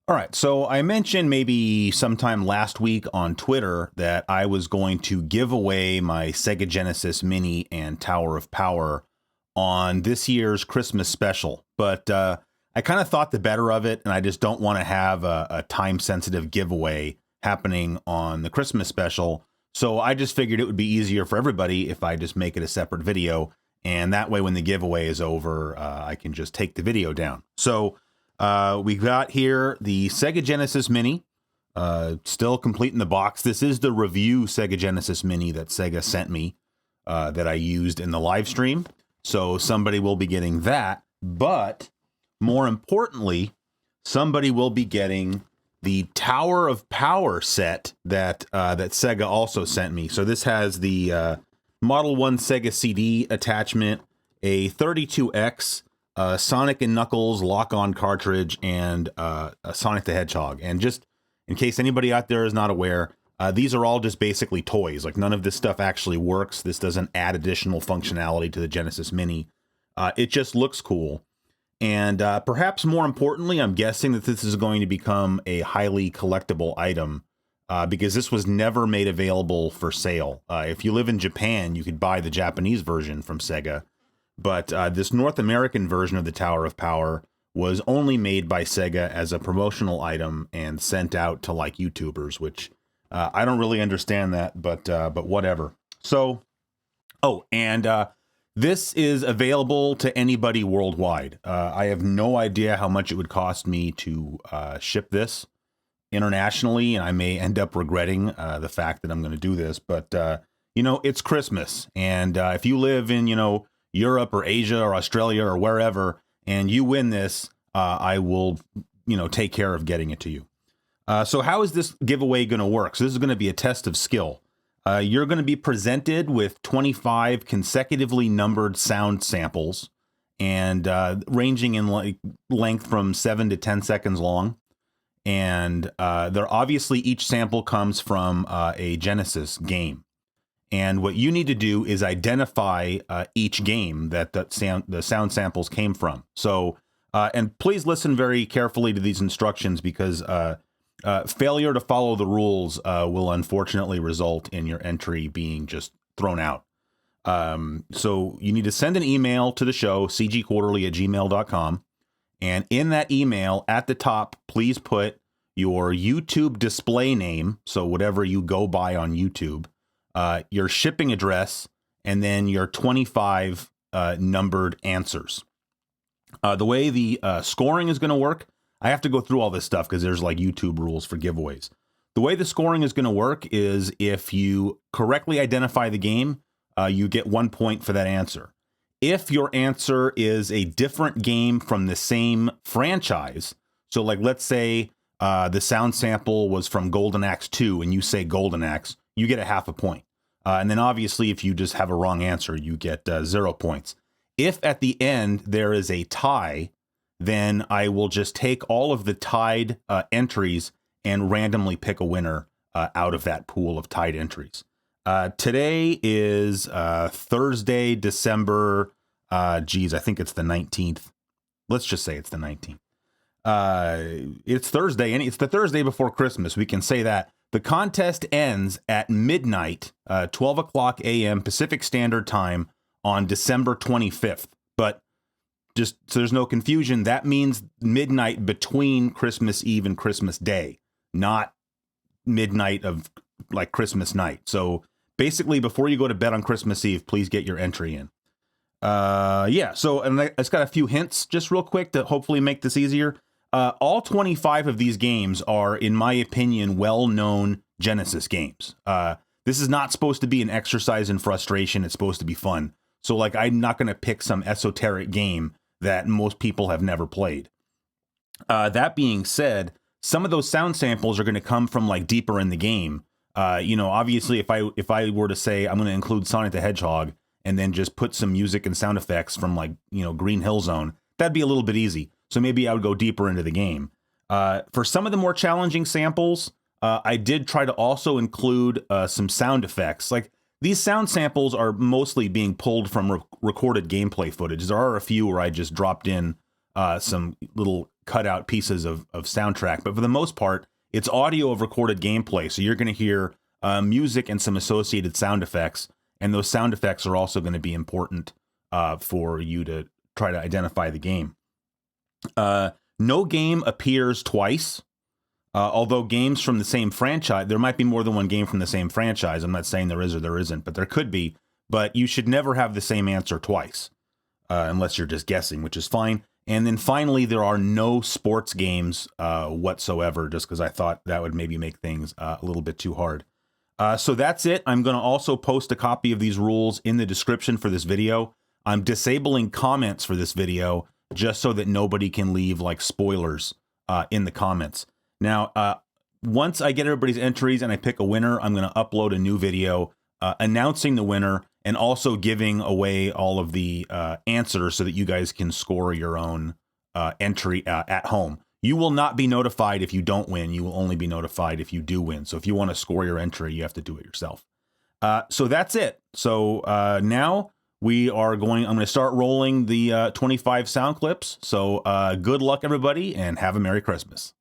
All right, so I mentioned maybe sometime last week on Twitter that I was going to give away my Sega Genesis Mini and Tower of Power on this year's Christmas special, but I kind of thought the better of it, and I just don't want to have a time-sensitive giveaway happening on the Christmas special, so I just figured it would be easier for everybody if I just make it a separate video, and that way when the giveaway is over, I can just take the video down. So we got here the Sega Genesis Mini, still complete in the box. This is the review Sega Genesis Mini that Sega sent me that I used in the live stream. So somebody will be getting that, but more importantly, somebody will be getting the Tower of Power set that that Sega also sent me. So this has the Model 1 Sega CD attachment, a 32X, Sonic and Knuckles lock-on cartridge, and a Sonic the Hedgehog. And just in case anybody out there is not aware, these are all just basically toys. Like, none of this stuff actually works. This doesn't add additional functionality to the Genesis Mini. It just looks cool. And perhaps more importantly, I'm guessing that this is going to become a highly collectible item because this was never made available for sale. If you live in Japan, you could buy the Japanese version from Sega. But this North American version of the Tower of Power was only made by Sega as a promotional item and sent out to like YouTubers, which I don't really understand that, but whatever. So, this is available to anybody worldwide. I have no idea how much it would cost me to ship this internationally, and I may end up regretting the fact that I'm going to do this. But, it's Christmas, and if you live in, Europe or Asia or Australia or wherever, and you win this, I will, take care of getting it to you. So how is this giveaway going to work? So this is going to be a test of skill. You're going to be presented with 25 consecutively numbered sound samples, and ranging in length from 7 to 10 seconds long. And they're obviously, each sample comes from a Genesis game. And what you need to do is identify each game that the sound samples came from. So, and please listen very carefully to these instructions, because failure to follow the rules will unfortunately result in your entry being just thrown out. So you need to send an email to the show, cgquarterly@gmail.com. And in that email, at the top, please put your YouTube display name, so whatever you go by on YouTube, your shipping address, and then your 25 numbered answers. The way the scoring is going to work, I have to go through all this stuff because there's like YouTube rules for giveaways. The way the scoring is going to work is if you correctly identify the game, you get 1 point for that answer. If your answer is a different game from the same franchise, so like let's say the sound sample was from Golden Axe 2 and you say Golden Axe, you get a half a point. And then obviously if you just have a wrong answer, you get 0 points. If at the end there is a tie, then I will just take all of the tied entries and randomly pick a winner out of that pool of tied entries. Today is Thursday, December, I think it's the 19th. Let's just say it's the 19th. It's Thursday, and it's the Thursday before Christmas. We can say that. The contest ends at midnight, 12 o'clock a.m. Pacific Standard Time on December 25th. But just so there's no confusion, that means midnight between Christmas Eve and Christmas Day, not midnight of like Christmas night. So basically, before you go to bed on Christmas Eve, please get your entry in. So and I just got a few hints just real quick to hopefully make this easier. All 25 of these games are, in my opinion, well-known Genesis games. This is not supposed to be an exercise in frustration. It's supposed to be fun. So like, I'm not going to pick some esoteric game that most people have never played. That being said, some of those sound samples are going to come from like deeper in the game. Obviously if I were to say I'm going to include Sonic the Hedgehog and then just put some music and sound effects from like, Green Hill Zone, that'd be a little bit easy. So maybe I would go deeper into the game. For some of the more challenging samples, I did try to also include some sound effects. Like, these sound samples are mostly being pulled from recorded gameplay footage. There are a few where I just dropped in some little cutout pieces of soundtrack, but for the most part, it's audio of recorded gameplay. So you're going to hear music and some associated sound effects, and those sound effects are also going to be important for you to try to identify the game. No game appears twice. Although games from the same franchise, there might be more than one game from the same franchise. I'm not saying there is or there isn't, but there could be. But you should never have the same answer twice, unless you're just guessing, which is fine. And then finally, there are no sports games whatsoever, just because I thought that would maybe make things a little bit too hard. So that's it. I'm going to also post a copy of these rules in the description for this video. I'm disabling comments for this video just so that nobody can leave like spoilers in the comments. Now, once I get everybody's entries and I pick a winner, I'm going to upload a new video announcing the winner and also giving away all of the answers so that you guys can score your own entry at home. You will not be notified if you don't win. You will only be notified if you do win. So if you want to score your entry, you have to do it yourself. So that's it. So now I'm going to start rolling the 25 sound clips. So good luck, everybody, and have a Merry Christmas.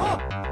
Huh.